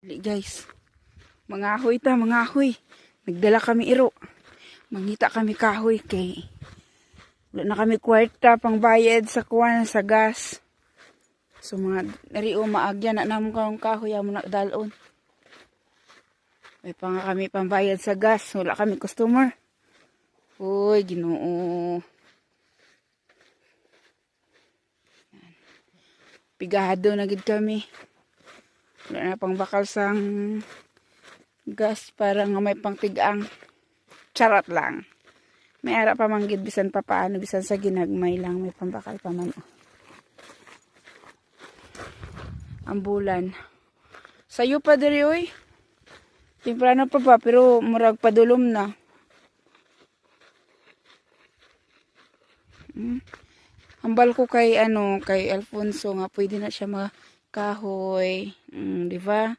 Guys, mangahoy ta, mangahoy. Nagdala kami iro. Mangita kami kahoy kay wala na kami kwarta pang bayad sa kuwan sa gas. So mga nariyo maagya na namon kang kahoy amo na dalon. May pa nga kami pambayad sa gas, wala kami customer. Uy, Ginoo. Pigado na gid kami. Wala na pang bakal sang gas para nga may pangtigang. Charot lang. May ara pa manggid bisan pa paano, bisan sa ginagmay lang may pambakal pa man. Ang bulan. Sayo pa diri oy. Timprano pa ba pero murag padulom na. Hambal ko kay kay Alfonso nga pwede na siya makahoy. Di ba?